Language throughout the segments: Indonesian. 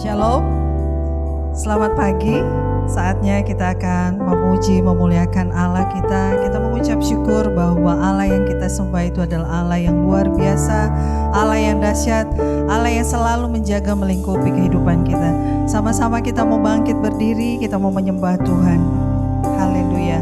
Shalom, selamat pagi. Saatnya kita akan memuji, memuliakan Allah kita. Kita mengucap syukur bahwa Allah yang kita sembah itu adalah Allah yang luar biasa, Allah yang dahsyat, Allah yang selalu menjaga melingkupi kehidupan kita. Sama-sama kita mau bangkit berdiri, kita mau menyembah Tuhan. Haleluya.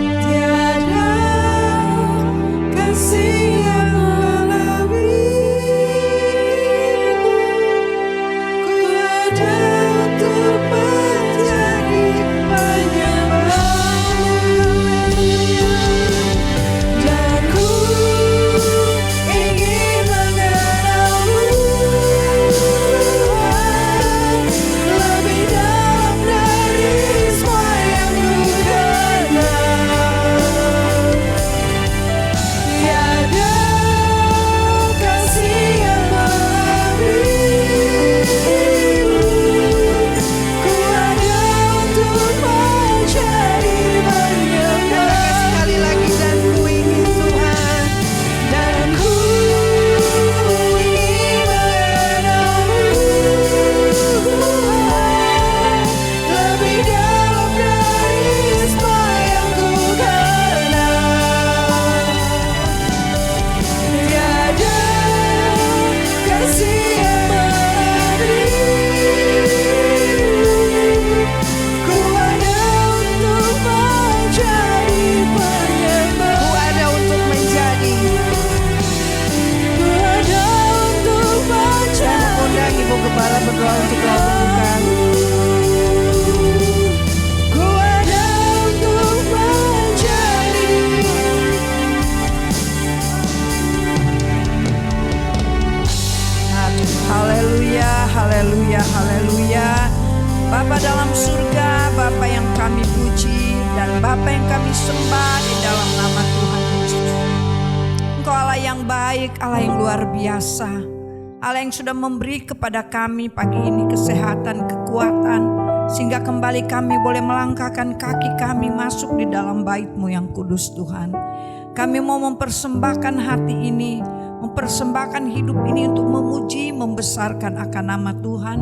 Tiada kasih yang Bapa yang kami sembah di dalam nama Tuhan Yesus. Engkau Allah yang baik, Allah yang luar biasa, Allah yang sudah memberi kepada kami pagi ini kesehatan, kekuatan, sehingga kembali kami boleh melangkahkan kaki kami masuk di dalam bait-Mu yang kudus Tuhan. Kami mau mempersembahkan hati ini, mempersembahkan hidup ini untuk memuji, membesarkan akan nama Tuhan.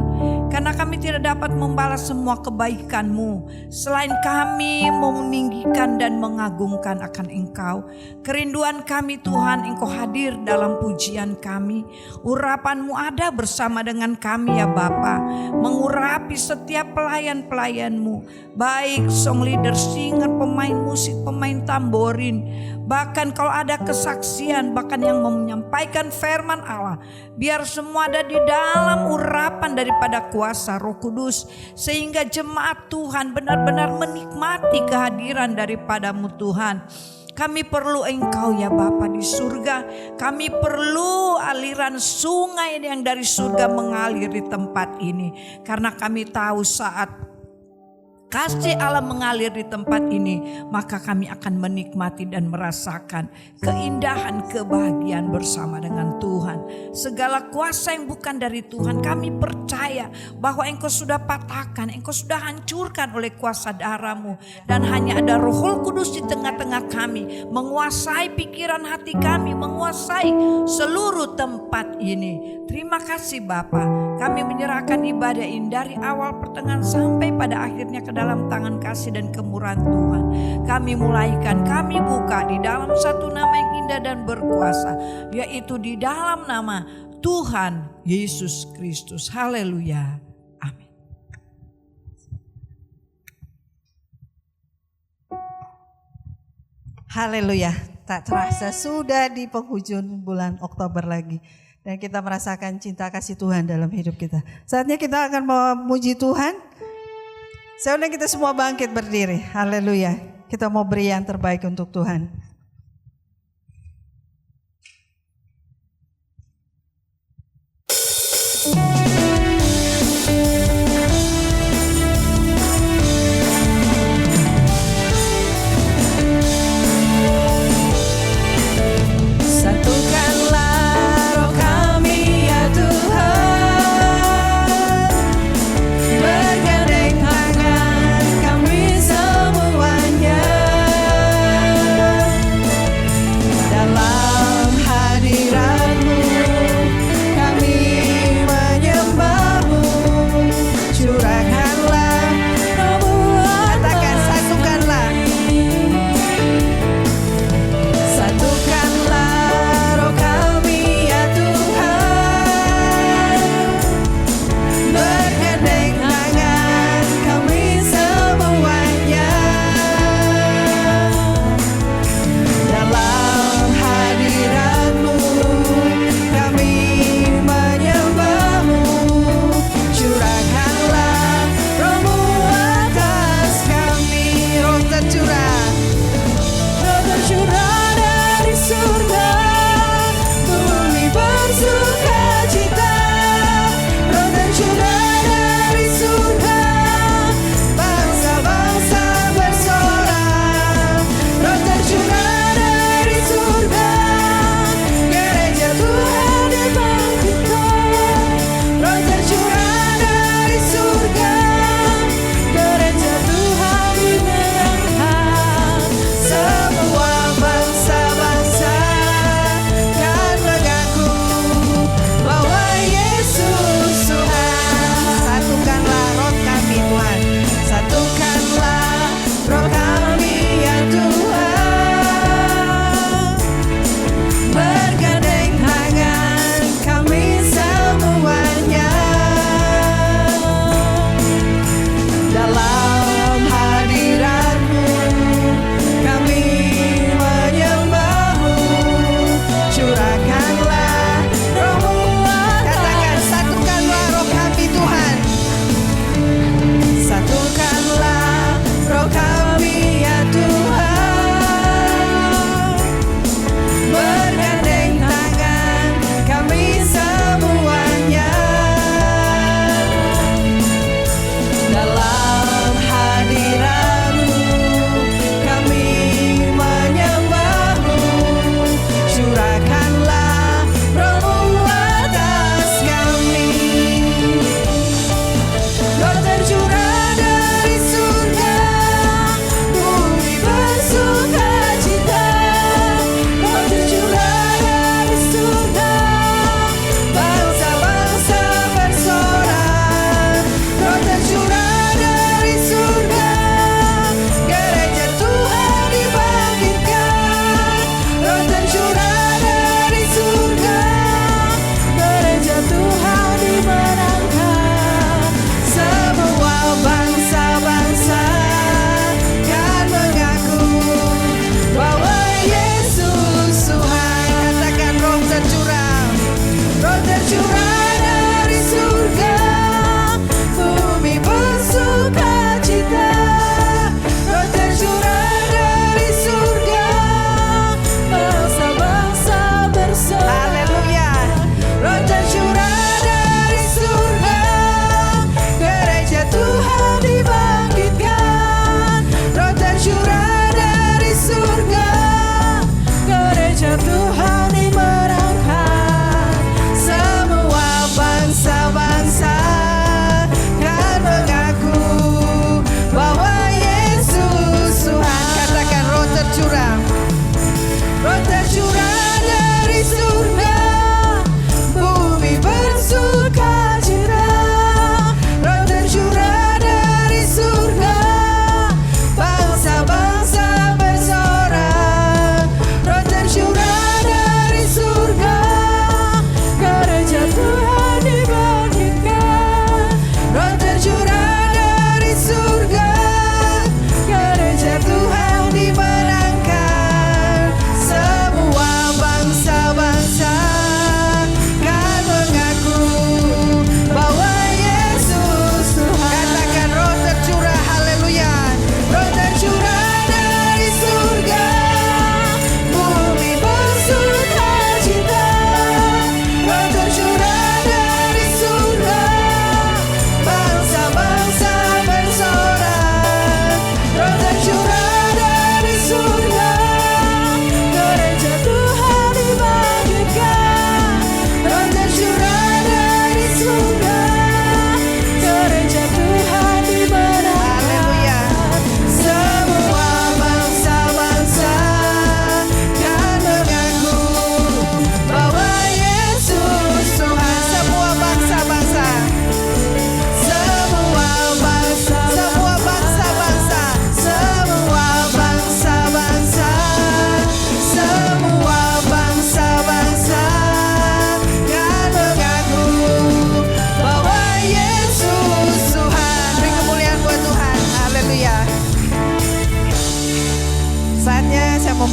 Karena kami tidak dapat membalas semua kebaikan-Mu selain kami mau meninggikan dan mengagungkan akan Engkau. Kerinduan kami Tuhan, Engkau hadir dalam pujian kami. Urapan-Mu ada bersama dengan kami ya Bapa, mengurapi setiap pelayan-pelayan-Mu, baik song leader, singer, pemain musik, pemain tamborin, bahkan kalau ada kesaksian, bahkan yang menyampaikan firman Allah, biar semua ada di dalam urapan daripada kuasa Roh Kudus, sehingga jemaat Tuhan benar-benar menikmati kehadiran daripada-Mu Tuhan. Kami perlu Engkau ya Bapa di surga. Kami perlu aliran sungai yang dari surga mengalir di tempat ini. Karena kami tahu saat kasih Allah mengalir di tempat ini, maka kami akan menikmati dan merasakan keindahan, kebahagiaan bersama dengan Tuhan. Segala kuasa yang bukan dari Tuhan, kami percaya bahwa Engkau sudah patahkan, Engkau sudah hancurkan oleh kuasa darah-Mu. Dan hanya ada Roh Kudus di tengah-tengah kami, menguasai pikiran hati kami, menguasai seluruh tempat ini. Terima kasih Bapa, kami menyerahkan ibadah ini dari awal, pertengahan sampai pada akhirnya ke dalam tangan kasih dan kemurahan Tuhan. Kami mulaikan, kami buka di dalam satu nama yang indah dan berkuasa, yaitu di dalam nama Tuhan Yesus Kristus. Haleluya. Amin. Haleluya. Tak terasa sudah di penghujung bulan Oktober lagi. Dan kita merasakan cinta kasih Tuhan dalam hidup kita. Saatnya kita akan memuji Tuhan. Saya undang kita semua bangkit berdiri. Haleluya. Kita mau beri yang terbaik untuk Tuhan. Bergandeng tangan kami semuanya.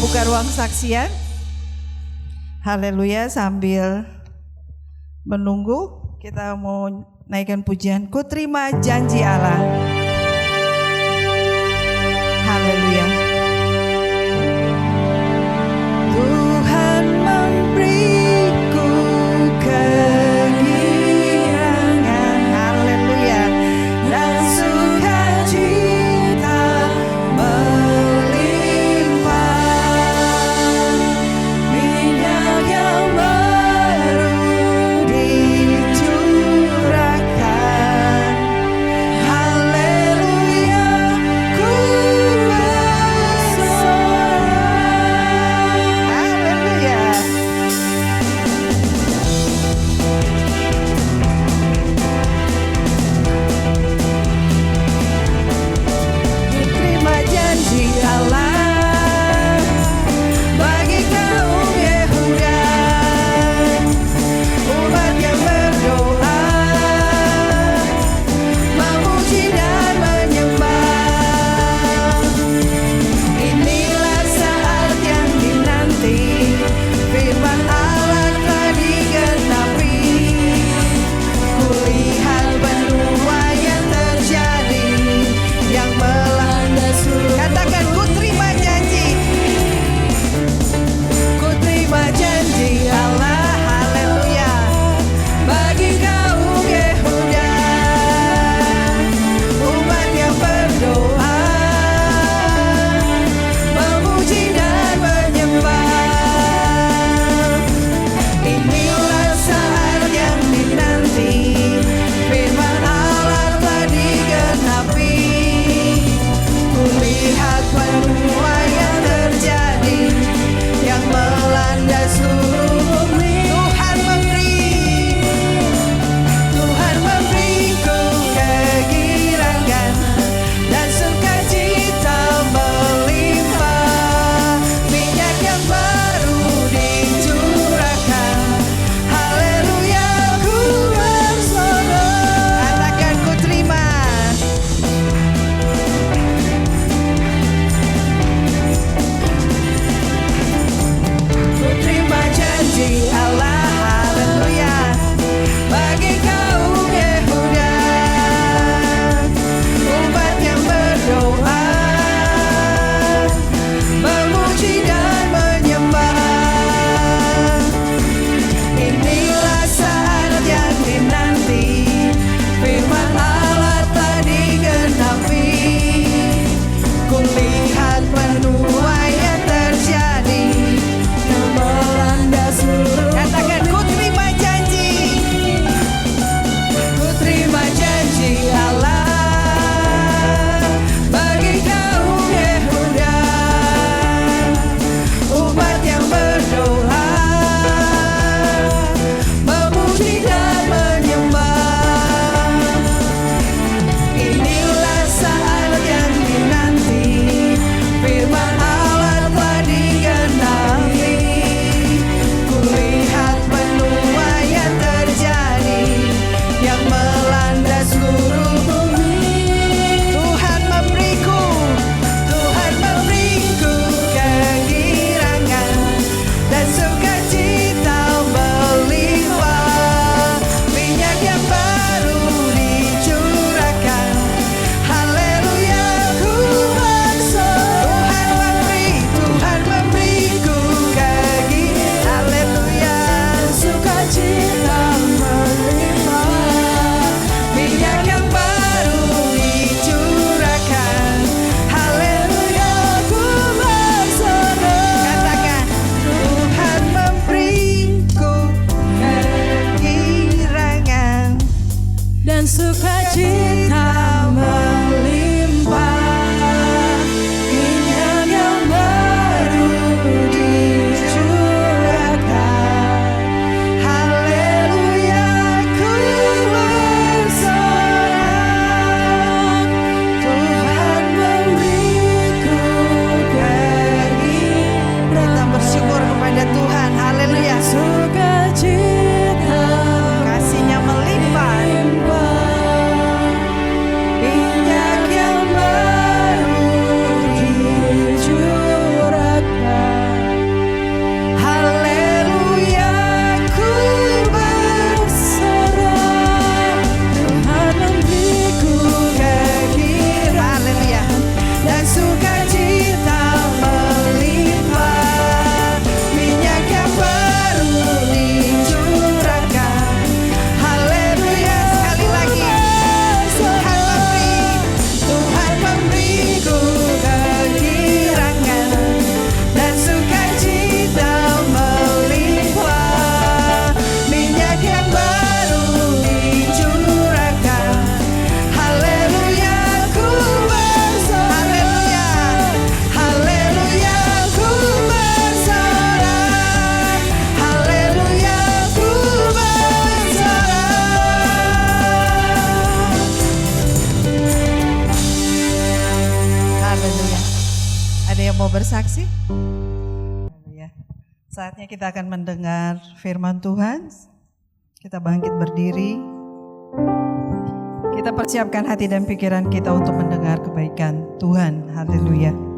buka ruang saksian. Haleluya, sambil menunggu kita mau naikkan pujian Ku Terima Janji Allah. Haleluya. Tuhan memberiku kegirangan, haleluya, dan sukacita melimpah, minyak yang baru dicurahkan, haleluya, ku bersaksi? Ya. Saatnya kita akan mendengar firman Tuhan. Kita bangkit berdiri. Kita persiapkan hati dan pikiran kita untuk mendengar kebaikan Tuhan. Haleluya.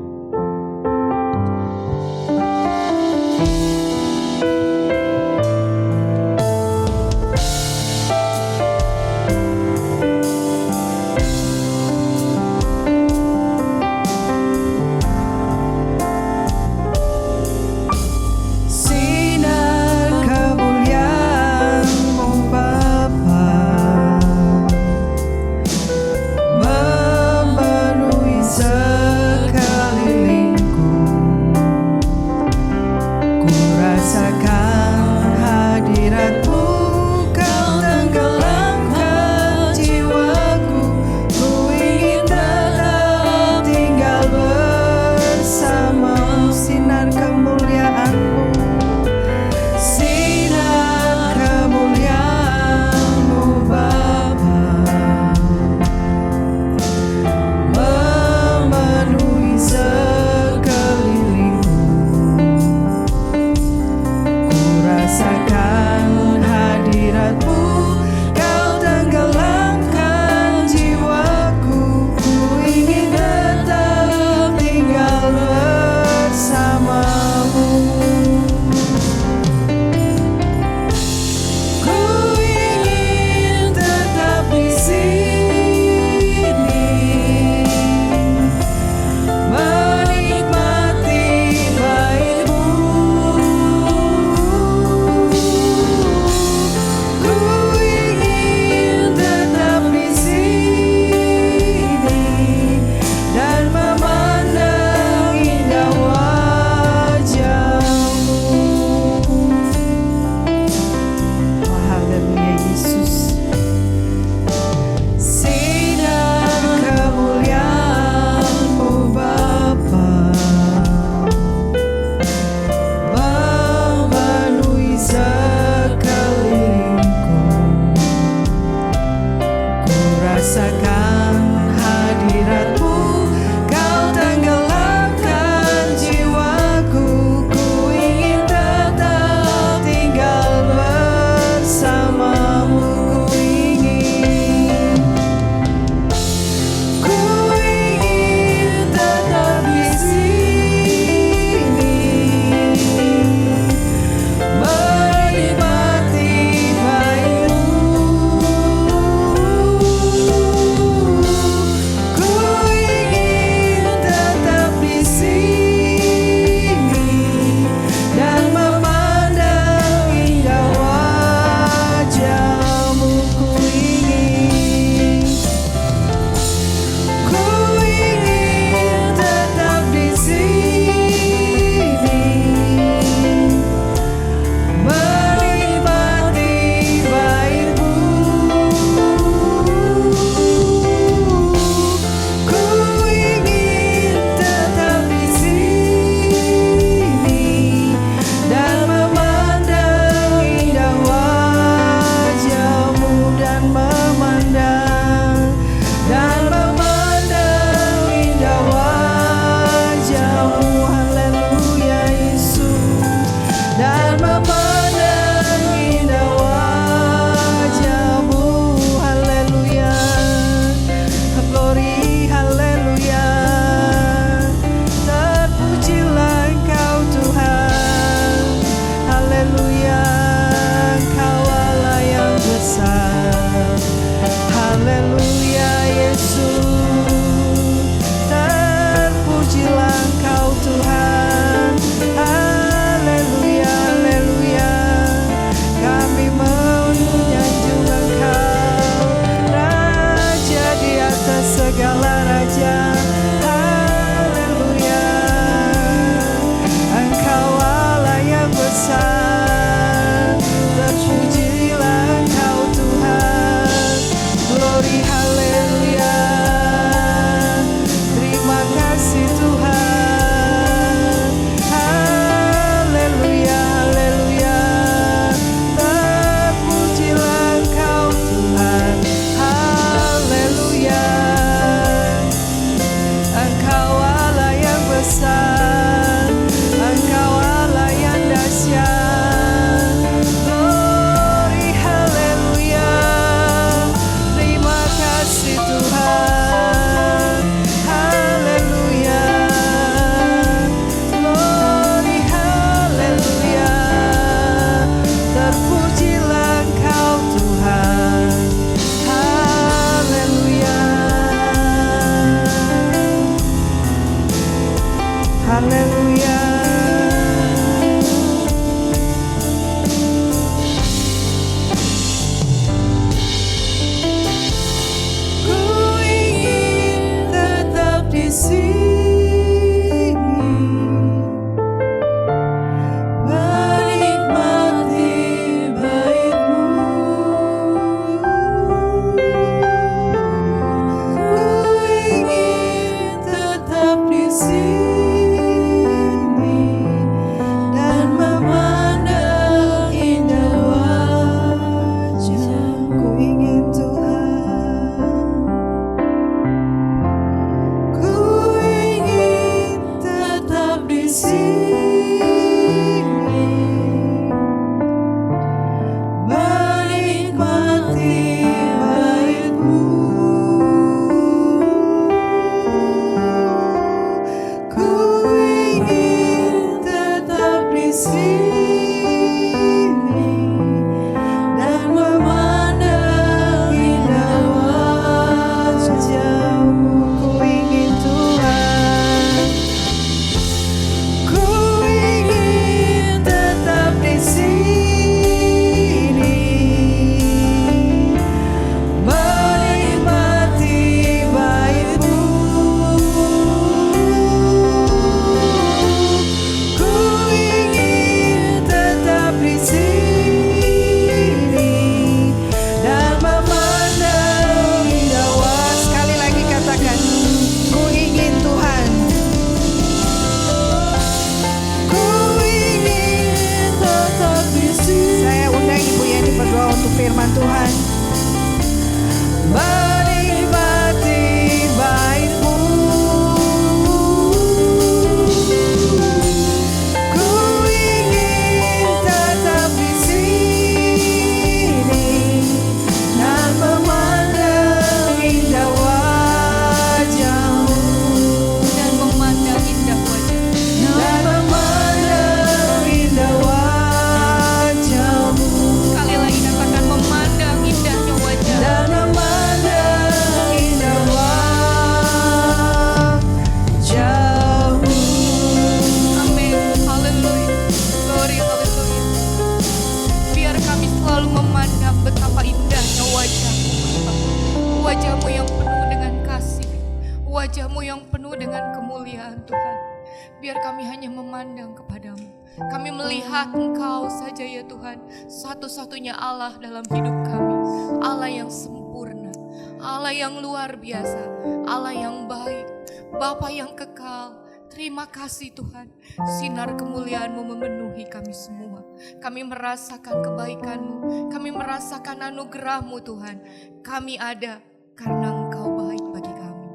firman Tuhan. Menikmati bait-Mu, ku ingin tetap di sini dan memandang indah wajah-Mu, Dan memandang indah wajah. dan memandang indah wajah-Mu, Sekali lagi katakan memandang indahnya wajah. dan memandang indah wajah-Mu. Amin. Haleluya. Glory, haleluya. Biar kami selalu memandang betapa indahnya wajah-Mu. Wajah-Mu yang penuh dengan kasih. Wajah-Mu yang penuh dengan kemuliaan Tuhan. Biar kami hanya memandang kepadamu. Kami melihat Engkau saja ya Tuhan. Satu-satunya Allah dalam hidup kami. Allah yang sempurna. Allah yang luar biasa. Allah yang baik. Bapa yang kekal. Terima kasih Tuhan. Sinar kemuliaan-Mu memenuhi kami semua. Kami merasakan kebaikan-Mu. Kami merasakan anugerah-Mu Tuhan. Kami ada karena Engkau baik bagi kami.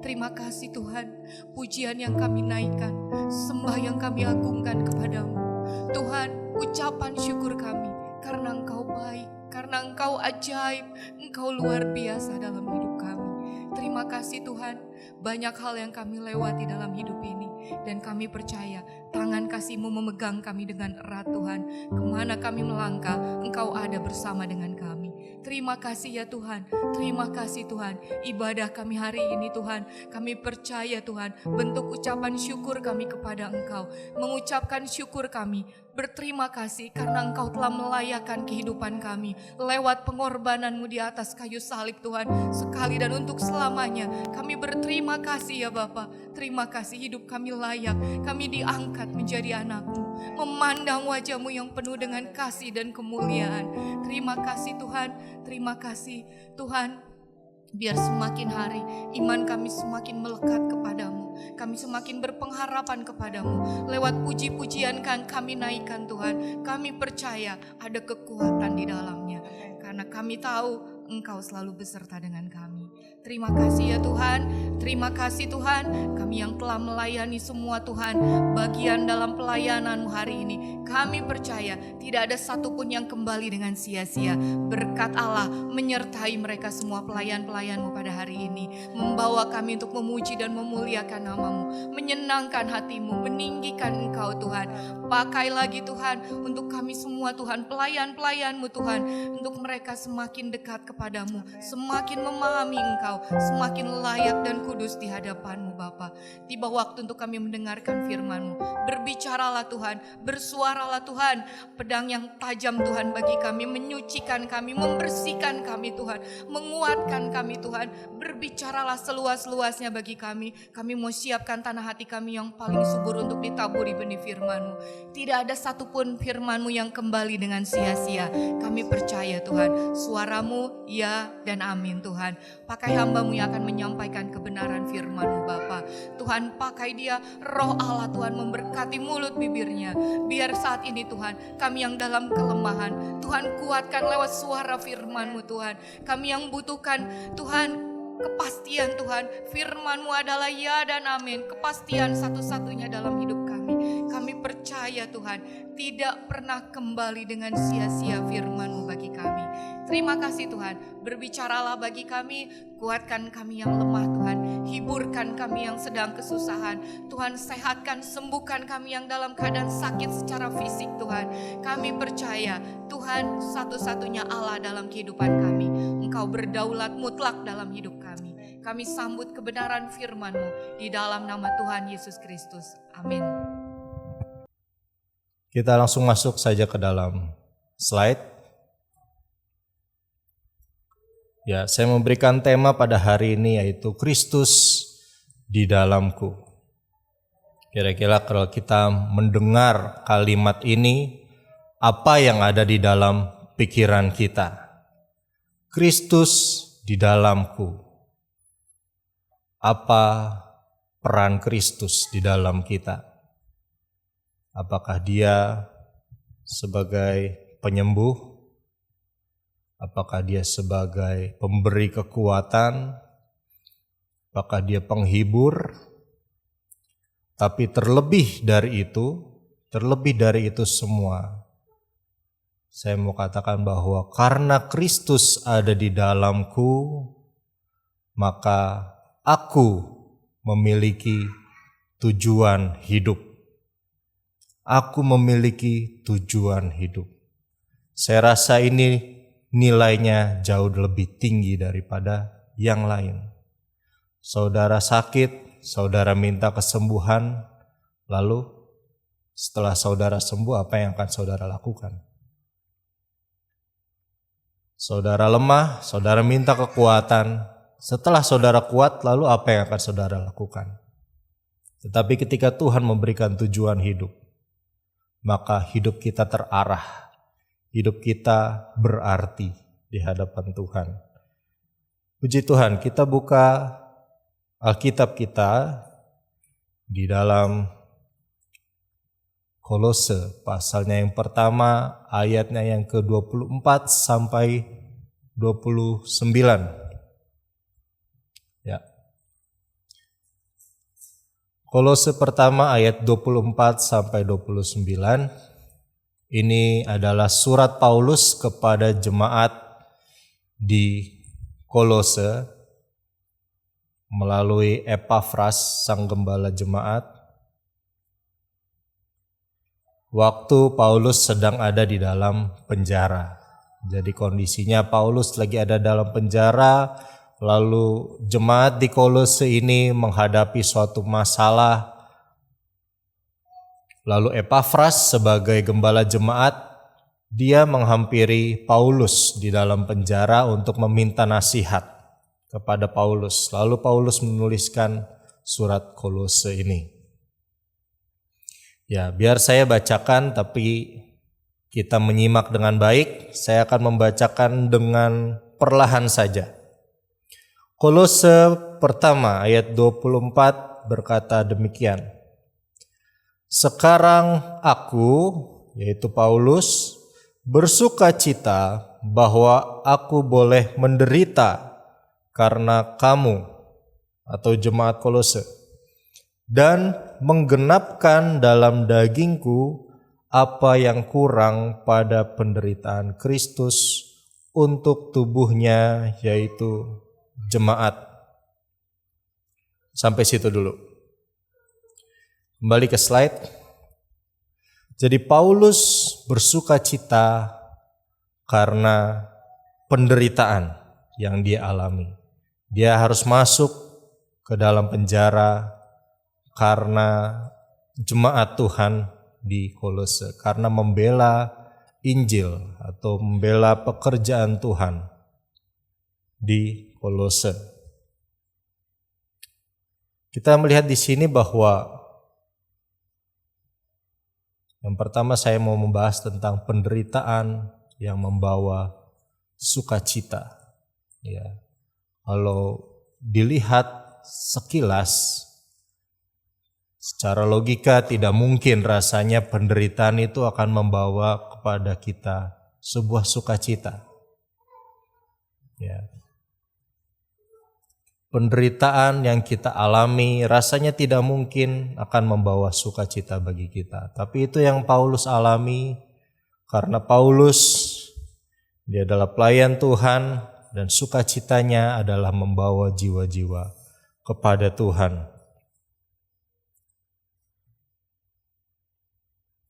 Terima kasih Tuhan, pujian yang kami naikkan, sembah yang kami agungkan kepadamu. Tuhan, ucapan syukur kami karena Engkau baik, karena Engkau ajaib, Engkau luar biasa dalam hidup kami. Terima kasih Tuhan, banyak hal yang kami lewati dalam hidup ini. Dan kami percaya tangan kasih-Mu memegang kami dengan erat Tuhan. Kemana kami melangkah, Engkau ada bersama dengan kami. Terima kasih ya Tuhan, terima kasih Tuhan. Ibadah kami hari ini Tuhan, kami percaya Tuhan, bentuk ucapan syukur kami kepada Engkau. Mengucapkan syukur kami, berterima kasih karena Engkau telah melayakkan kehidupan kami. Lewat pengorbanan-Mu di atas kayu salib Tuhan, sekali dan untuk selamanya. Kami berterima kasih ya Bapa. Terima kasih hidup kami layak, kami diangkat menjadi anak-Mu. Memandang wajah-Mu yang penuh dengan kasih dan kemuliaan. Terima kasih Tuhan, terima kasih Tuhan. Biar semakin hari iman kami semakin melekat kepadamu. Kami semakin berpengharapan kepadamu. Lewat puji-pujian kan kami naikkan Tuhan. Kami percaya ada kekuatan di dalamnya. Karena kami tahu Engkau selalu beserta dengan kami. Terima kasih ya Tuhan. Terima kasih Tuhan. Kami yang telah melayani semua Tuhan. Bagian dalam pelayanan-Mu hari ini. Kami percaya tidak ada satupun yang kembali dengan sia-sia. Berkat Allah menyertai mereka semua pelayan-pelayan-Mu pada hari ini. Membawa kami untuk memuji dan memuliakan nama-Mu. Menyenangkan hati-Mu, meninggikan Engkau Tuhan. Pakai lagi Tuhan untuk kami semua Tuhan. Pelayan-pelayan-Mu Tuhan. Untuk mereka semakin dekat kepadamu. Semakin memahami Engkau. Semakin layak dan kudus di hadapan-Mu Bapa. Tiba waktu untuk kami mendengarkan firman-Mu. Berbicaralah Tuhan. Bersuaralah Tuhan. Pedang yang tajam Tuhan bagi kami. Menyucikan kami. Membersihkan kami Tuhan. Menguatkan kami Tuhan. Berbicaralah seluas-luasnya bagi kami. Kami mau siapkan tanah hati kami yang paling subur untuk ditaburi benih firman-Mu. Tidak ada satupun firman-Mu yang kembali dengan sia-sia. Kami percaya Tuhan. Suara-Mu ya dan amin Tuhan. Pakai hamba-Mu yang akan menyampaikan kebenaran firman-Mu Bapa. Tuhan pakai dia, roh Allah Tuhan memberkati mulut bibirnya. Biar saat ini Tuhan, kami yang dalam kelemahan, Tuhan kuatkan lewat suara firman-Mu Tuhan. Kami yang butuhkan Tuhan kepastian Tuhan. Firman-Mu adalah ya dan amin. Kepastian satu-satunya dalam hidup kami. Kami percaya Tuhan, tidak pernah kembali dengan sia-sia firman-Mu bagi kami. Terima kasih Tuhan, berbicaralah bagi kami, kuatkan kami yang lemah Tuhan, hiburkan kami yang sedang kesusahan. Tuhan sehatkan, sembuhkan kami yang dalam keadaan sakit secara fisik Tuhan. Kami percaya Tuhan satu-satunya Allah dalam kehidupan kami. Engkau berdaulat mutlak dalam hidup kami. Kami sambut kebenaran firman-Mu di dalam nama Tuhan Yesus Kristus. Amin. Kita langsung masuk saja ke dalam slide. Ya, saya memberikan tema pada hari ini yaitu Kristus di dalamku. Kira-kira kalau kita mendengar kalimat ini, apa yang ada di dalam pikiran kita? Kristus di dalamku. Apa peran Kristus di dalam kita? Apakah dia sebagai penyembuh? Apakah dia sebagai pemberi kekuatan? Apakah dia penghibur? Tapi terlebih dari itu semua, saya mau katakan bahwa karena Kristus ada di dalamku, maka aku memiliki tujuan hidup. Aku memiliki tujuan hidup. Saya rasa ini nilainya jauh lebih tinggi daripada yang lain. Saudara sakit, saudara minta kesembuhan, lalu setelah saudara sembuh apa yang akan saudara lakukan? Saudara lemah, saudara minta kekuatan, setelah saudara kuat, lalu apa yang akan saudara lakukan? Tetapi ketika Tuhan memberikan tujuan hidup, maka hidup kita terarah, hidup kita berarti di hadapan Tuhan. Puji Tuhan, kita buka Alkitab kita di dalam Kolose, pasalnya yang pertama, ayatnya yang ke-24 sampai 29. Ya. Kolose pertama ayat 24 sampai 29. Ini adalah surat Paulus kepada jemaat di Kolose melalui Epafras, sang gembala jemaat. Waktu Paulus sedang ada di dalam penjara. Jadi kondisinya Paulus lagi ada dalam penjara, lalu jemaat di Kolose ini menghadapi suatu masalah. Lalu Epafras sebagai gembala jemaat, dia menghampiri Paulus di dalam penjara untuk meminta nasihat kepada Paulus. Lalu Paulus menuliskan surat Kolose ini. Ya, biar saya bacakan tapi kita menyimak dengan baik. Saya akan membacakan dengan perlahan saja. Kolose pertama ayat 24 berkata demikian. Sekarang aku, yaitu Paulus, bersuka cita bahwa aku boleh menderita karena kamu atau jemaat Kolose, dan menggenapkan dalam dagingku apa yang kurang pada penderitaan Kristus untuk tubuhnya, yaitu jemaat. Sampai situ dulu. Kembali ke slide. Jadi Paulus bersuka cita karena penderitaan yang dia alami. Dia harus masuk ke dalam penjara karena jemaat Tuhan di Kolose, karena membela Injil atau membela pekerjaan Tuhan di Kolose. Kita melihat di sini bahwa yang pertama saya mau membahas tentang penderitaan yang membawa sukacita. Ya, kalau dilihat sekilas, secara logika tidak mungkin rasanya penderitaan itu akan membawa kepada kita sebuah sukacita. Ya. Penderitaan yang kita alami rasanya tidak mungkin akan membawa sukacita bagi kita. Tapi itu yang Paulus alami karena Paulus dia adalah pelayan Tuhan dan sukacitanya adalah membawa jiwa-jiwa kepada Tuhan.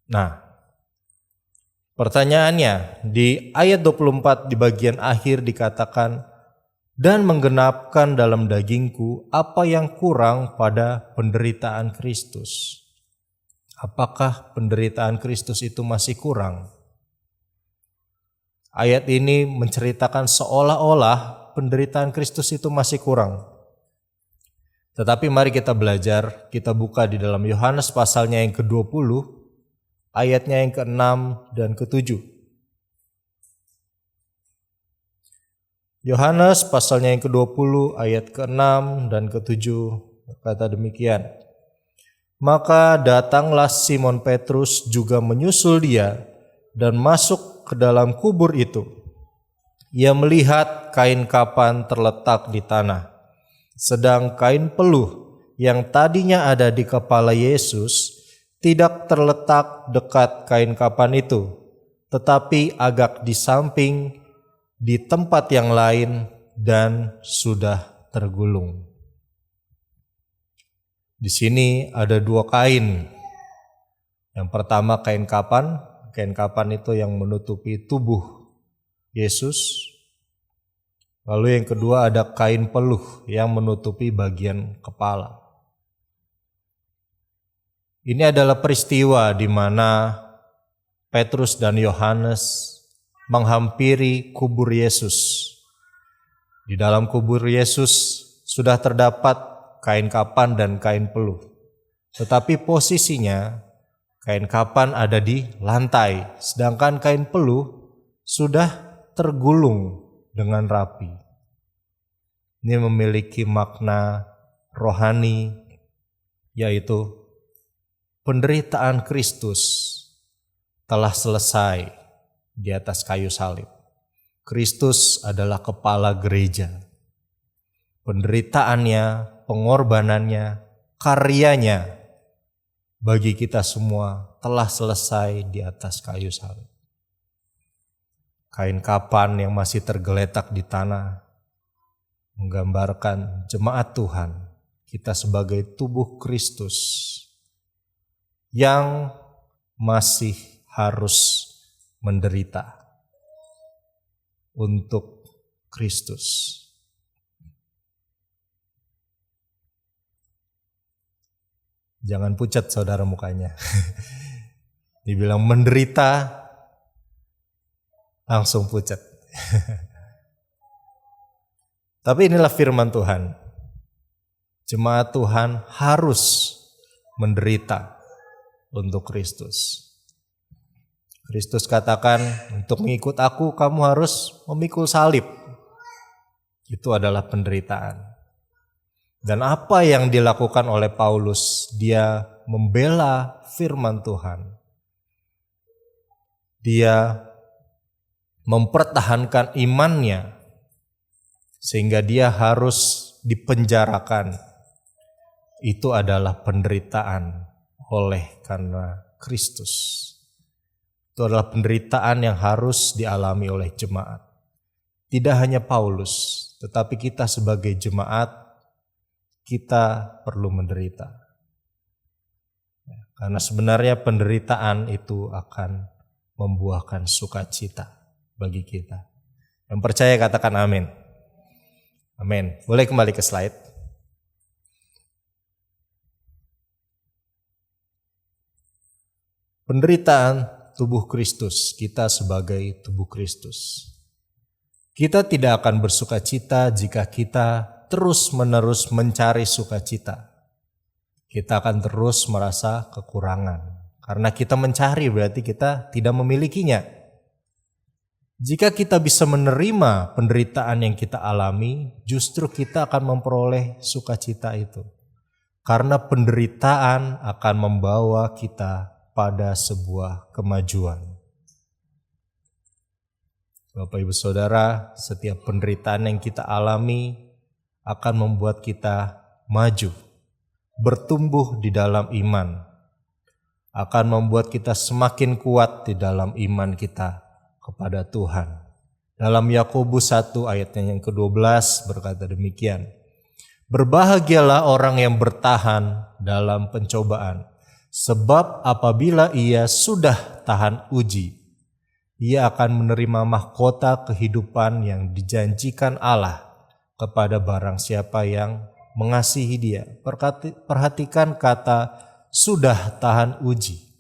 Nah, pertanyaannya di ayat 24 di bagian akhir dikatakan, dan menggenapkan dalam dagingku apa yang kurang pada penderitaan Kristus. Apakah penderitaan Kristus itu masih kurang? Ayat ini menceritakan seolah-olah penderitaan Kristus itu masih kurang. Tetapi mari kita belajar, kita buka di dalam Yohanes pasalnya yang ke-20, ayatnya yang ke-6 dan ke-7. Yohanes pasalnya yang ke-20 ayat ke-6 dan ke-7 berkata demikian. Maka datanglah Simon Petrus juga menyusul dia dan masuk ke dalam kubur itu. Ia melihat kain kapan terletak di tanah, sedang kain peluh yang tadinya ada di kepala Yesus tidak terletak dekat kain kapan itu, tetapi agak di samping di tempat yang lain dan sudah tergulung. Di sini ada dua kain. Yang pertama kain kapan itu yang menutupi tubuh Yesus. Lalu yang kedua ada kain peluh yang menutupi bagian kepala. Ini adalah peristiwa di mana Petrus dan Yohanes menghampiri kubur Yesus. Di dalam kubur Yesus sudah terdapat kain kapan dan kain peluh. Tetapi posisinya kain kapan ada di lantai, sedangkan kain peluh sudah tergulung dengan rapi. Ini memiliki makna rohani, yaitu penderitaan Kristus telah selesai di atas kayu salib. Kristus adalah kepala gereja. Penderitaannya, pengorbanannya, karyanya bagi kita semua telah selesai di atas kayu salib. Kain kapan yang masih tergeletak di tanah menggambarkan jemaat Tuhan, kita sebagai tubuh Kristus yang masih harus menderita untuk Kristus. Jangan pucat saudara mukanya. Dibilang menderita langsung pucat. Tapi inilah firman Tuhan. Jemaat Tuhan harus menderita untuk Kristus. Kristus katakan, untuk mengikut aku kamu harus memikul salib. Itu adalah penderitaan. Dan apa yang dilakukan oleh Paulus? Dia membela firman Tuhan. Dia mempertahankan imannya sehingga dia harus dipenjarakan. Itu adalah penderitaan oleh karena Kristus. Itu adalah penderitaan yang harus dialami oleh jemaat. Tidak hanya Paulus, tetapi kita sebagai jemaat, kita perlu menderita. Karena sebenarnya penderitaan itu akan membuahkan sukacita bagi kita. Yang percaya katakan amin. Amin. Boleh kembali ke slide. Penderitaan tubuh Kristus, kita sebagai tubuh Kristus. Kita tidak akan bersukacita jika kita terus-menerus mencari sukacita. Kita akan terus merasa kekurangan. Karena kita mencari berarti kita tidak memilikinya. Jika kita bisa menerima penderitaan yang kita alami, justru kita akan memperoleh sukacita itu. Karena penderitaan akan membawa kita pada sebuah kemajuan. Bapak Ibu Saudara, setiap penderitaan yang kita alami akan membuat kita maju, bertumbuh di dalam iman, akan membuat kita semakin kuat di dalam iman kita kepada Tuhan. Dalam Yakobus 1 ayatnya yang ke-12 berkata demikian, berbahagialah orang yang bertahan dalam pencobaan, sebab apabila ia sudah tahan uji, ia akan menerima mahkota kehidupan yang dijanjikan Allah kepada barang siapa yang mengasihi dia. Perhatikan kata sudah tahan uji.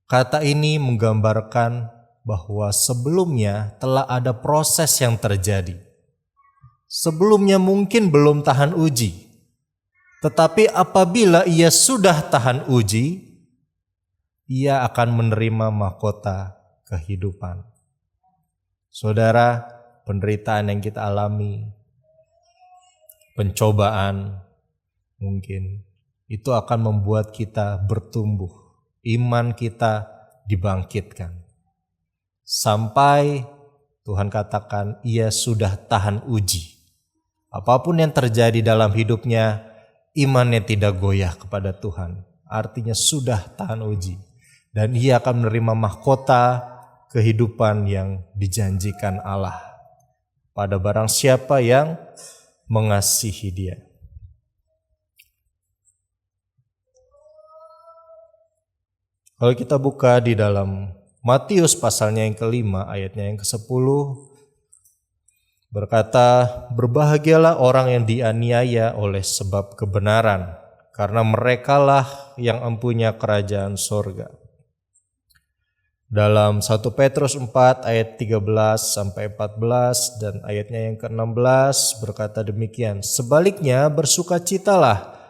Kata ini menggambarkan bahwa sebelumnya telah ada proses yang terjadi. Sebelumnya mungkin belum tahan uji, tetapi apabila ia sudah tahan uji, ia akan menerima mahkota kehidupan. Saudara, penderitaan yang kita alami, pencobaan mungkin, itu akan membuat kita bertumbuh. Iman kita dibangkitkan. sampai Tuhan katakan ia sudah tahan uji. Apapun yang terjadi dalam hidupnya, imannya tidak goyah kepada Tuhan. Artinya sudah tahan uji. Dan ia akan menerima mahkota kehidupan yang dijanjikan Allah pada barang siapa yang mengasihi Dia. Kalau kita buka di dalam Matius pasalnya yang kelima, ayatnya yang ke-10, berkata, berbahagialah orang yang dianiaya oleh sebab kebenaran, karena merekalah yang empunya kerajaan sorga. Dalam 1 Petrus 4 ayat 13 sampai 14 dan ayatnya yang ke-16 berkata demikian, sebaliknya bersukacitalah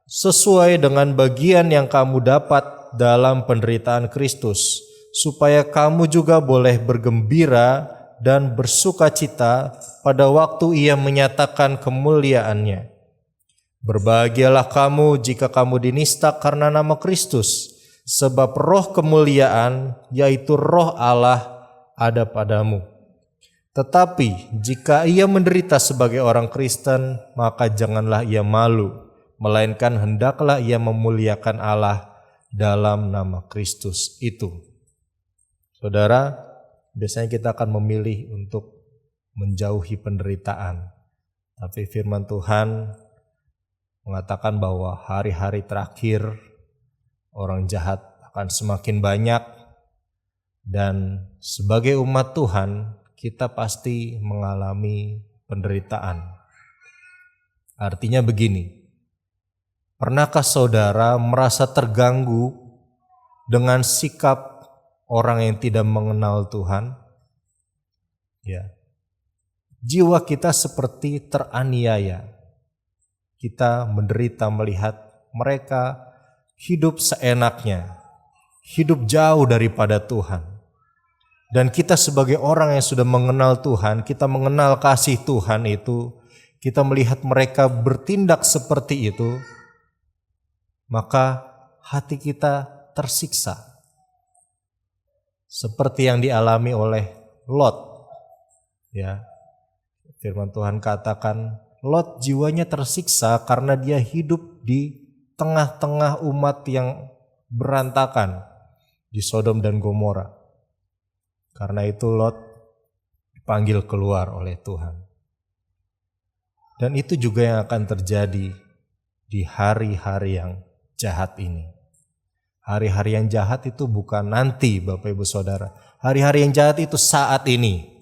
sesuai dengan bagian yang kamu dapat dalam penderitaan Kristus, supaya kamu juga boleh bergembira dan bersukacita pada waktu Ia menyatakan kemuliaannya. Berbahagialah kamu jika kamu dinista karena nama Kristus, sebab roh kemuliaan, yaitu roh Allah, ada padamu. Tetapi jika ia menderita sebagai orang Kristen, maka janganlah ia malu, melainkan hendaklah ia memuliakan Allah dalam nama Kristus itu. Saudara, biasanya kita akan memilih untuk menjauhi penderitaan. Tapi firman Tuhan mengatakan bahwa hari-hari terakhir orang jahat akan semakin banyak, dan sebagai umat Tuhan kita pasti mengalami penderitaan. Artinya begini, pernahkah saudara merasa terganggu dengan sikap orang yang tidak mengenal Tuhan? Ya. Jiwa kita seperti teraniaya. Kita menderita melihat mereka hidup seenaknya, hidup jauh daripada Tuhan. Dan kita sebagai orang yang sudah mengenal Tuhan, kita mengenal kasih Tuhan itu, kita melihat mereka bertindak seperti itu, maka hati kita tersiksa. Seperti yang dialami oleh Lot. Ya. Firman Tuhan katakan, Lot jiwanya tersiksa karena dia hidup di tengah-tengah umat yang berantakan di Sodom dan Gomora. Karena itu Lot dipanggil keluar oleh Tuhan. Dan itu juga yang akan terjadi di hari-hari yang jahat ini. Hari-hari yang jahat itu bukan nanti, Bapak Ibu Saudara. Hari-hari yang jahat itu saat ini.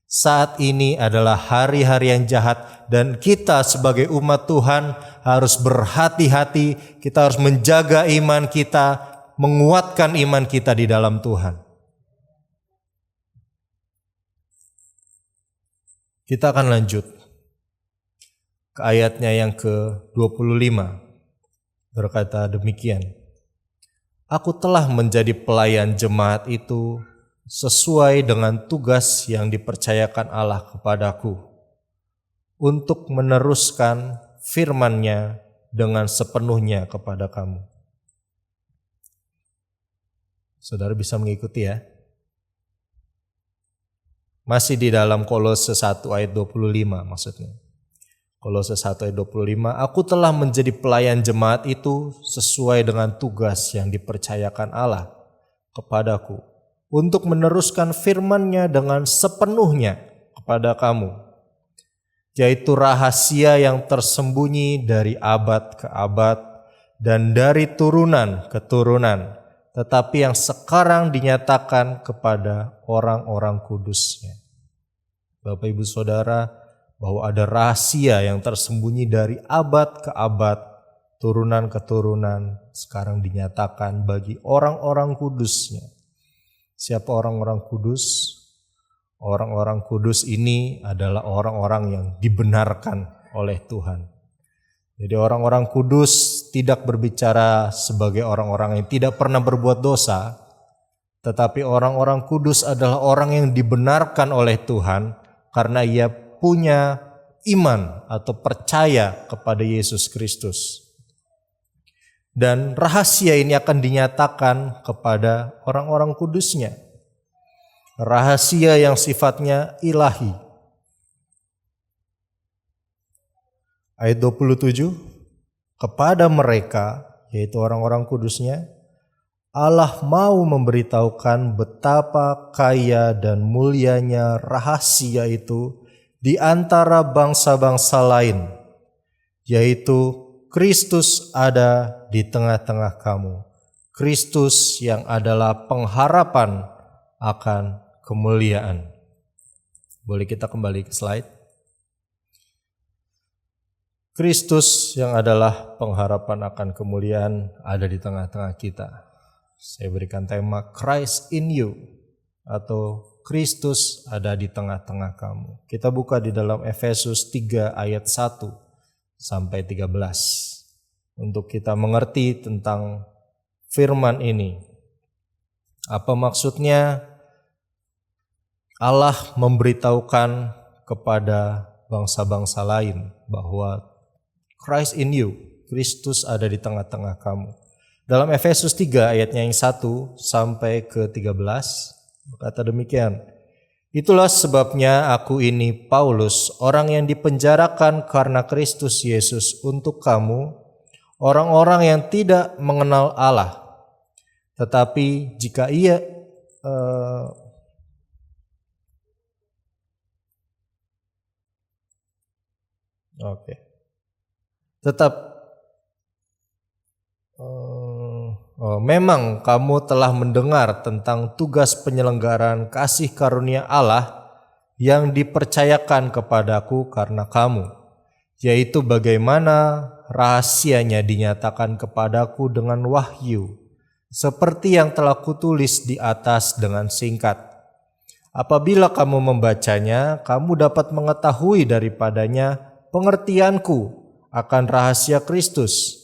Saat ini adalah hari-hari yang jahat, dan kita sebagai umat Tuhan harus berhati-hati. Kita harus menjaga iman kita, menguatkan iman kita di dalam Tuhan. Kita akan lanjut ke ayatnya yang ke-25. Berkata demikian, aku telah menjadi pelayan jemaat itu sesuai dengan tugas yang dipercayakan Allah kepadaku untuk meneruskan firman-Nya dengan sepenuhnya kepada kamu. Saudara bisa mengikuti ya. Masih di dalam Kolose 1 ayat 25 maksudnya. Kolose 1 ayat 25, aku telah menjadi pelayan jemaat itu sesuai dengan tugas yang dipercayakan Allah kepadaku untuk meneruskan firman-Nya dengan sepenuhnya kepada kamu, yaitu rahasia yang tersembunyi dari abad ke abad dan dari turunan ke turunan, tetapi yang sekarang dinyatakan kepada orang-orang kudus-Nya. Bapak Ibu Saudara, bahwa ada rahasia yang tersembunyi dari abad ke abad, turunan ke turunan, sekarang dinyatakan bagi orang-orang kudus-Nya. Siapa orang-orang kudus? Orang-orang kudus ini adalah orang-orang yang dibenarkan oleh Tuhan. Jadi orang-orang kudus tidak berbicara sebagai orang-orang yang tidak pernah berbuat dosa, tetapi orang-orang kudus adalah orang yang dibenarkan oleh Tuhan karena ia punya iman atau percaya kepada Yesus Kristus. Dan rahasia ini akan dinyatakan kepada orang-orang kudus-Nya. rahasia yang sifatnya ilahi. Ayat 27, kepada mereka, yaitu orang-orang kudusnya, Allah mau memberitahukan betapa kaya dan mulianya rahasia itu di antara bangsa-bangsa lain, yaitu Kristus ada di tengah-tengah kamu. Kristus yang adalah pengharapan akan kemuliaan. Boleh kita kembali ke slide. Kristus yang adalah pengharapan akan kemuliaan ada di tengah-tengah kita. Saya berikan tema Christ in you atau Kristus ada di tengah-tengah kamu. Kita buka di dalam Efesus 3 ayat 1 sampai 13 untuk kita mengerti tentang firman ini. Apa maksudnya? Allah memberitahukan kepada bangsa-bangsa lain bahwa Christ in you, Kristus ada di tengah-tengah kamu. Dalam Efesus 3 ayatnya yang 1 sampai ke 13 kata demikian. Itulah sebabnya aku ini Paulus, orang yang dipenjarakan karena Kristus Yesus untuk kamu, orang-orang yang tidak mengenal Allah. Tetapi jika ia memang kamu telah mendengar tentang tugas penyelenggaraan kasih karunia Allah yang dipercayakan kepadaku karena kamu, yaitu bagaimana rahasianya dinyatakan kepadaku dengan wahyu, seperti yang telah kutulis di atas dengan singkat. Apabila kamu membacanya, kamu dapat mengetahui daripadanya pengertianku akan rahasia Kristus,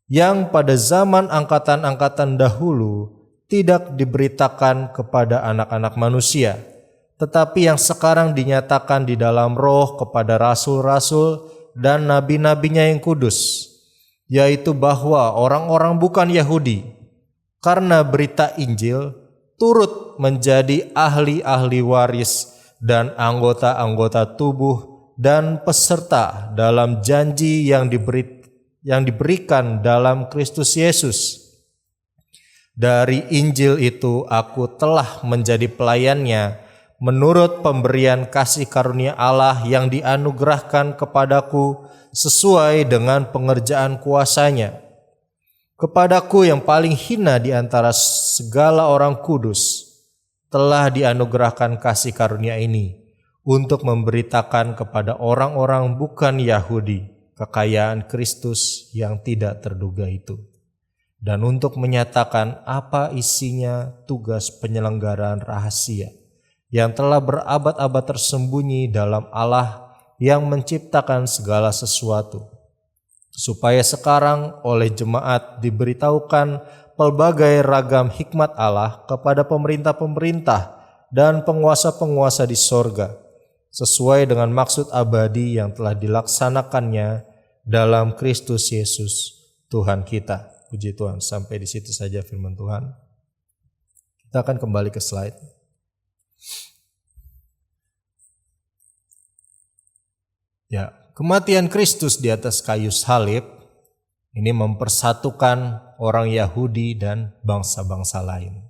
yang pada zaman angkatan-angkatan dahulu tidak diberitakan kepada anak-anak manusia, tetapi yang sekarang dinyatakan di dalam roh kepada rasul-rasul dan nabi-nabinya yang kudus, yaitu bahwa orang-orang bukan Yahudi, karena berita Injil, turut menjadi ahli-ahli waris dan anggota-anggota tubuh dan peserta dalam janji yang diberikan dalam Kristus Yesus. Dari Injil itu aku telah menjadi pelayannya menurut pemberian kasih karunia Allah yang dianugerahkan kepadaku sesuai dengan pengerjaan kuasa-Nya. Kepadaku yang paling hina di antara segala orang kudus telah dianugerahkan kasih karunia ini untuk memberitakan kepada orang-orang bukan Yahudi kekayaan Kristus yang tidak terduga itu, dan untuk menyatakan apa isinya tugas penyelenggaraan rahasia yang telah berabad-abad tersembunyi dalam Allah yang menciptakan segala sesuatu, supaya sekarang oleh jemaat diberitahukan pelbagai ragam hikmat Allah kepada pemerintah-pemerintah dan penguasa-penguasa di sorga, sesuai dengan maksud abadi yang telah dilaksanakannya dalam Kristus Yesus Tuhan kita. Puji Tuhan, sampai di situ saja firman Tuhan. Kita akan kembali ke slide. Ya, kematian Kristus di atas kayu salib ini mempersatukan orang Yahudi dan bangsa-bangsa lain.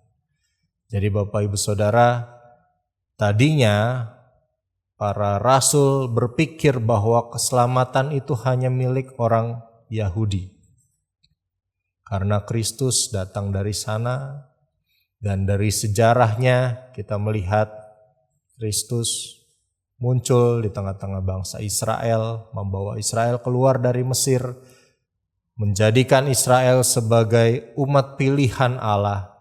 Jadi Bapak Ibu Saudara, tadinya para rasul berpikir bahwa keselamatan itu hanya milik orang Yahudi. Karena Kristus datang dari sana, dan dari sejarahnya kita melihat Kristus muncul di tengah-tengah bangsa Israel, membawa Israel keluar dari Mesir, menjadikan Israel sebagai umat pilihan Allah,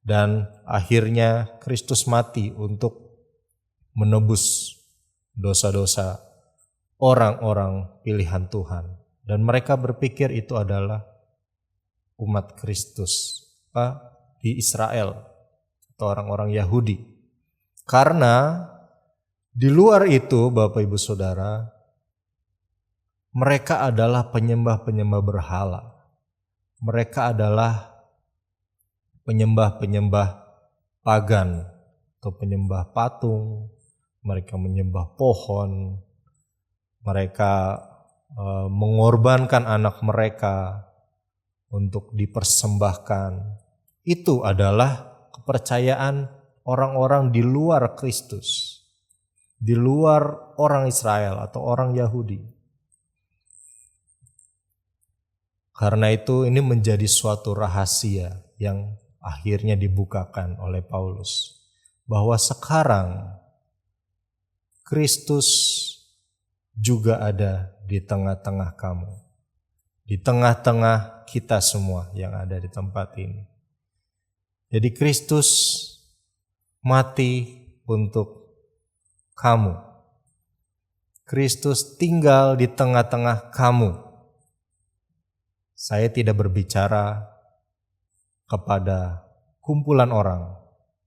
dan akhirnya Kristus mati untuk menebus dosa-dosa orang-orang pilihan Tuhan. Dan mereka berpikir itu adalah umat Kristus di Israel atau orang-orang Yahudi. Karena di luar itu Bapak Ibu Saudara, mereka adalah penyembah-penyembah berhala. Mereka adalah penyembah-penyembah pagan atau penyembah patung, mereka menyembah pohon, mereka mengorbankan anak mereka untuk dipersembahkan. Itu adalah kepercayaan orang-orang di luar Kristus, di luar orang Israel atau orang Yahudi. Karena itu ini menjadi suatu rahasia yang akhirnya dibukakan oleh Paulus, bahwa sekarang Kristus juga ada di tengah-tengah kamu, di tengah-tengah kita semua yang ada di tempat ini. Jadi Kristus mati untuk kamu. Kristus tinggal di tengah-tengah kamu. Saya tidak berbicara kepada kumpulan orang.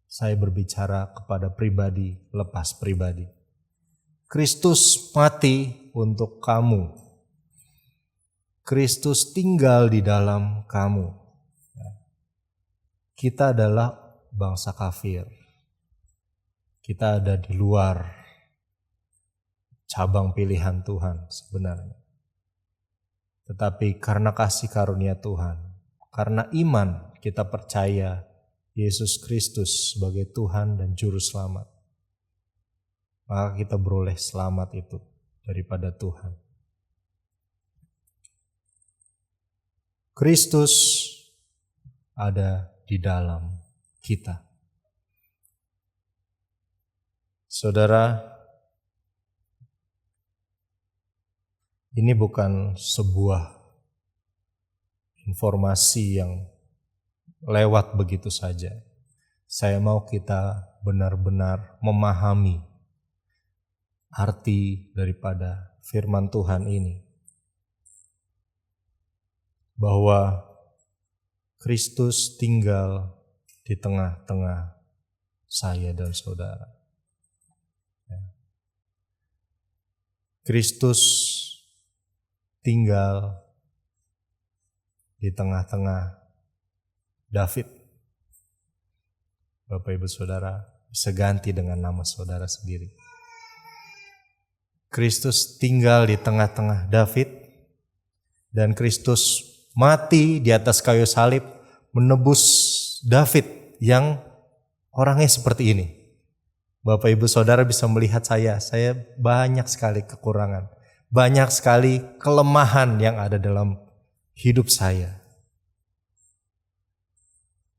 Saya berbicara kepada pribadi lepas pribadi. Kristus mati untuk kamu. Kristus tinggal di dalam kamu. Kita adalah bangsa kafir. Kita ada di luar cabang pilihan Tuhan sebenarnya. Tetapi karena kasih karunia Tuhan, karena iman kita percaya Yesus Kristus sebagai Tuhan dan Juru Selamat, maka kita beroleh selamat itu daripada Tuhan. Kristus ada di dalam kita. Saudara, ini bukan sebuah informasi yang lewat begitu saja. Saya mau kita benar-benar memahami arti daripada firman Tuhan ini, bahwa Kristus tinggal di tengah-tengah saya dan saudara. Kristus tinggal di tengah-tengah David. Bapak Ibu Saudara, bisa ganti dengan nama saudara sendiri. Kristus tinggal di tengah-tengah David, dan Kristus mati di atas kayu salib menebus David yang orangnya seperti ini. Bapak Ibu Saudara bisa melihat saya banyak sekali kekurangan, banyak sekali kelemahan yang ada dalam hidup saya.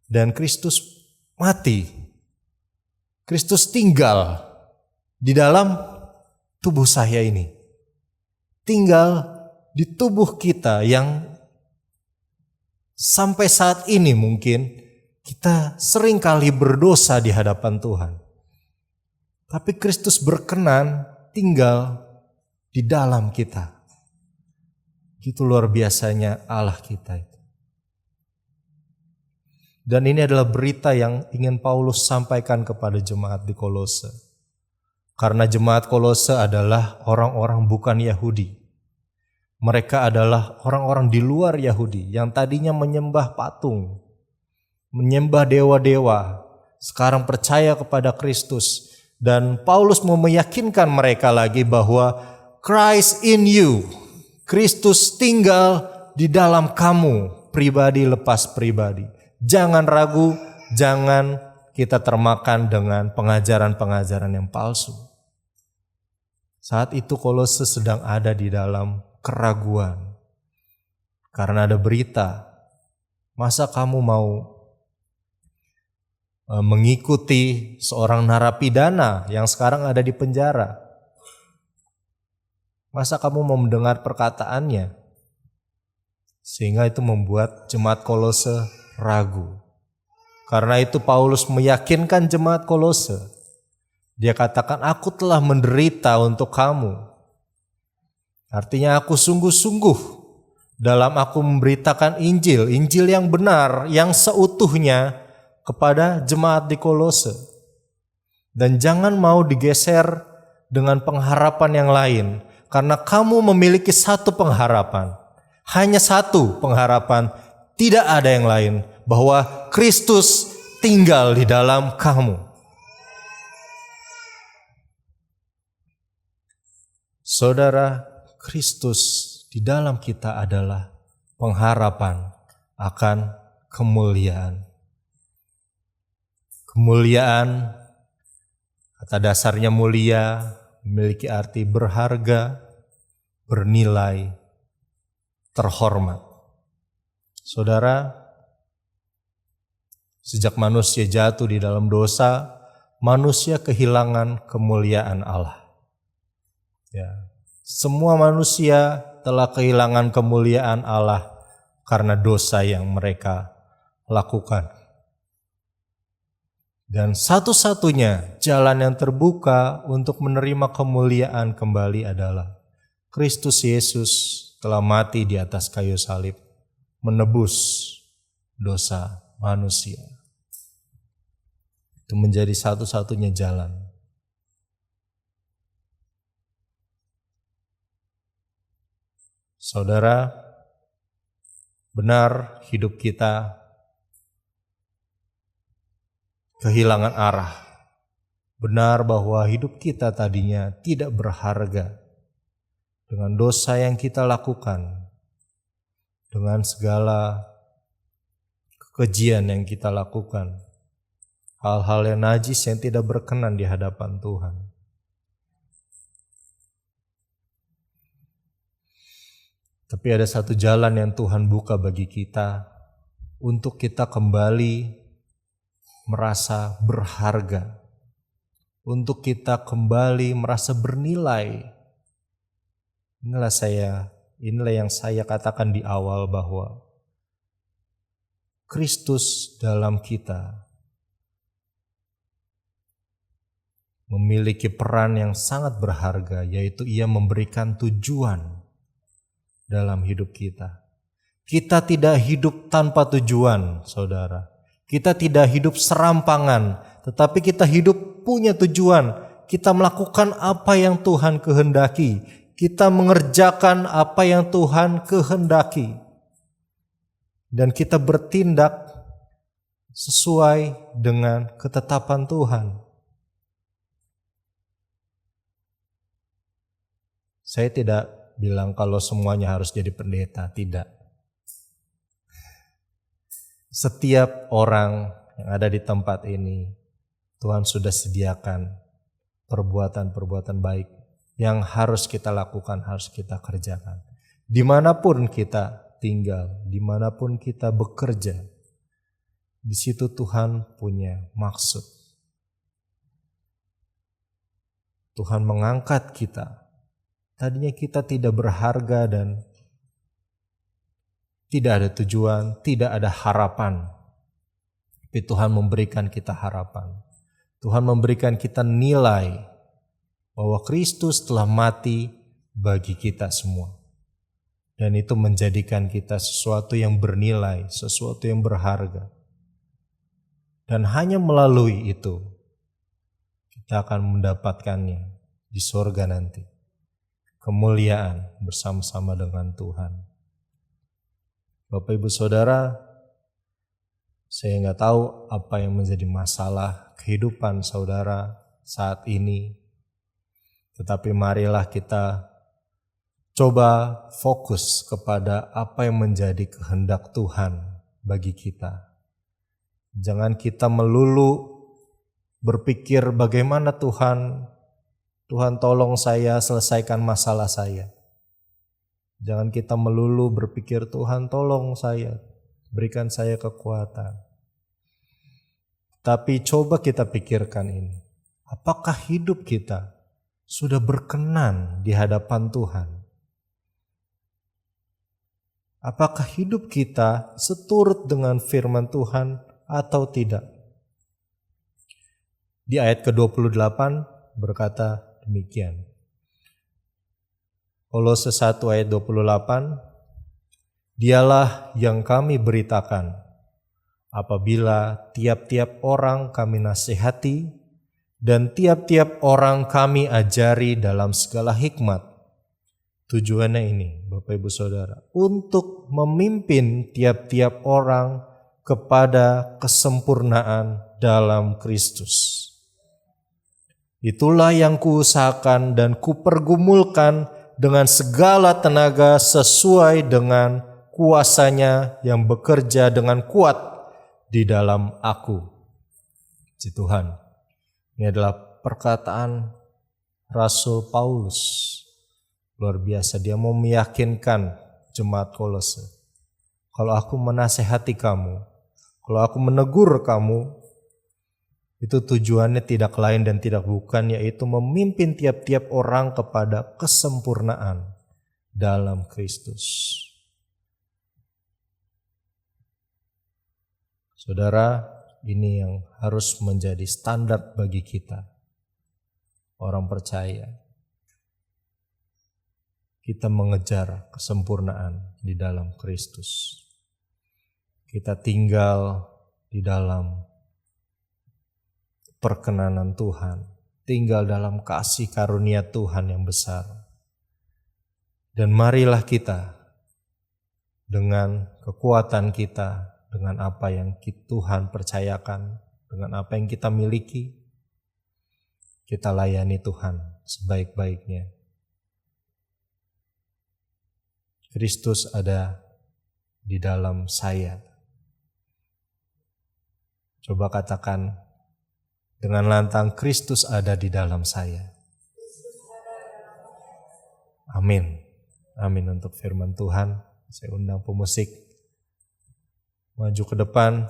Dan Kristus mati, Kristus tinggal di dalam tubuh saya ini, tinggal di tubuh kita yang sampai saat ini mungkin kita seringkali berdosa di hadapan Tuhan. Tapi Kristus berkenan tinggal di dalam kita. Itu luar biasanya Allah kita itu. Dan ini adalah berita yang ingin Paulus sampaikan kepada jemaat di Kolose. Karena jemaat Kolose adalah orang-orang bukan Yahudi. Mereka adalah orang-orang di luar Yahudi yang tadinya menyembah patung, menyembah dewa-dewa, sekarang percaya kepada Kristus. Dan Paulus mau meyakinkan mereka lagi bahwa Christ in you, Kristus tinggal di dalam kamu, pribadi lepas pribadi. Jangan ragu, jangan kita termakan dengan pengajaran-pengajaran yang palsu. Saat itu Kolose sedang ada di dalam keraguan. Karena ada berita, masa kamu mau mengikuti seorang narapidana yang sekarang ada di penjara? Masa kamu mau mendengar perkataannya? Sehingga itu membuat jemaat Kolose ragu. Karena itu Paulus meyakinkan jemaat Kolose. Dia katakan, aku telah menderita untuk kamu. Artinya aku sungguh-sungguh dalam aku memberitakan Injil yang benar, yang seutuhnya kepada jemaat di Kolose. Dan jangan mau digeser dengan pengharapan yang lain, karena kamu memiliki satu pengharapan, hanya satu pengharapan, tidak ada yang lain, bahwa Kristus tinggal di dalam kamu. Saudara, Kristus di dalam kita adalah pengharapan akan kemuliaan. Kemuliaan, kata dasarnya mulia, memiliki arti berharga, bernilai, terhormat. Saudara, sejak manusia jatuh di dalam dosa, manusia kehilangan kemuliaan Allah. Ya, semua manusia telah kehilangan kemuliaan Allah karena dosa yang mereka lakukan. Dan satu-satunya jalan yang terbuka untuk menerima kemuliaan kembali adalah Kristus Yesus telah mati di atas kayu salib, menebus dosa manusia. Itu menjadi satu-satunya jalan. Saudara, benar hidup kita kehilangan arah. Benar bahwa hidup kita tadinya tidak berharga dengan dosa yang kita lakukan, dengan segala kekejian yang kita lakukan, hal-hal yang najis yang tidak berkenan di hadapan Tuhan. Tapi ada satu jalan yang Tuhan buka bagi kita untuk kita kembali merasa berharga, untuk kita kembali merasa bernilai. Inilah yang saya katakan di awal bahwa Kristus dalam kita memiliki peran yang sangat berharga, yaitu Ia memberikan tujuan dalam hidup kita. Kita tidak hidup tanpa tujuan, saudara. Kita tidak hidup serampangan, tetapi kita hidup punya tujuan. Kita melakukan apa yang Tuhan kehendaki. Kita mengerjakan apa yang Tuhan kehendaki. Dan kita bertindak sesuai dengan ketetapan Tuhan. Saya tidak bilang kalau semuanya harus jadi pendeta, tidak. Setiap orang yang ada di tempat ini, Tuhan sudah sediakan perbuatan-perbuatan baik yang harus kita lakukan, harus kita kerjakan. Dimanapun kita tinggal, dimanapun kita bekerja, di situ Tuhan punya maksud. Tuhan mengangkat kita. Tadinya kita tidak berharga dan tidak ada tujuan, tidak ada harapan. Tapi Tuhan memberikan kita harapan. Tuhan memberikan kita nilai bahwa Kristus telah mati bagi kita semua. Dan itu menjadikan kita sesuatu yang bernilai, sesuatu yang berharga. Dan hanya melalui itu, kita akan mendapatkannya di surga nanti. Kemuliaan bersama-sama dengan Tuhan. Bapak Ibu Saudara, saya nggak tahu apa yang menjadi masalah kehidupan saudara saat ini. Tetapi marilah kita coba fokus kepada apa yang menjadi kehendak Tuhan bagi kita. Jangan kita melulu berpikir bagaimana Tuhan tolong saya selesaikan masalah saya. Jangan kita melulu berpikir Tuhan tolong saya, berikan saya kekuatan. Tapi coba kita pikirkan ini. Apakah hidup kita sudah berkenan di hadapan Tuhan? Apakah hidup kita seturut dengan firman Tuhan atau tidak? Di ayat ke-28 berkata demikian. Kolose 1 ayat 28, Dialah yang kami beritakan, apabila tiap-tiap orang kami nasihati, dan tiap-tiap orang kami ajari dalam segala hikmat. Tujuannya ini, Bapak Ibu Saudara, untuk memimpin tiap-tiap orang kepada kesempurnaan dalam Kristus. Itulah yang kuusahakan dan kupergumulkan dengan segala tenaga sesuai dengan kuasanya yang bekerja dengan kuat di dalam aku. Puji Tuhan. Ini adalah perkataan Rasul Paulus. Luar biasa, dia mau meyakinkan jemaat Kolose. Kalau aku menasehati kamu, kalau aku menegur kamu, itu tujuannya tidak lain dan tidak bukan, yaitu memimpin tiap-tiap orang kepada kesempurnaan dalam Kristus. Saudara, ini yang harus menjadi standar bagi kita, orang percaya. Kita mengejar kesempurnaan di dalam Kristus. Kita tinggal di dalam perkenanan Tuhan, tinggal dalam kasih karunia Tuhan yang besar. Dan marilah kita dengan kekuatan kita, dengan apa yang Tuhan percayakan, dengan apa yang kita miliki, kita layani Tuhan sebaik-baiknya. Kristus ada di dalam saya. Coba katakan dengan lantang, Kristus ada di dalam saya. Amin. Amin untuk firman Tuhan. Saya undang pemusik maju ke depan.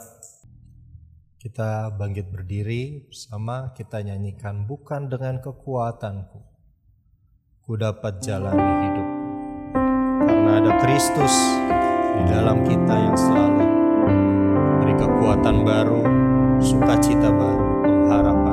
Kita bangkit berdiri bersama, kita nyanyikan bukan dengan kekuatanku ku dapat jalani hidup, karena ada Kristus di dalam kita yang selalu beri kekuatan baru, sukacita baru, pengharapan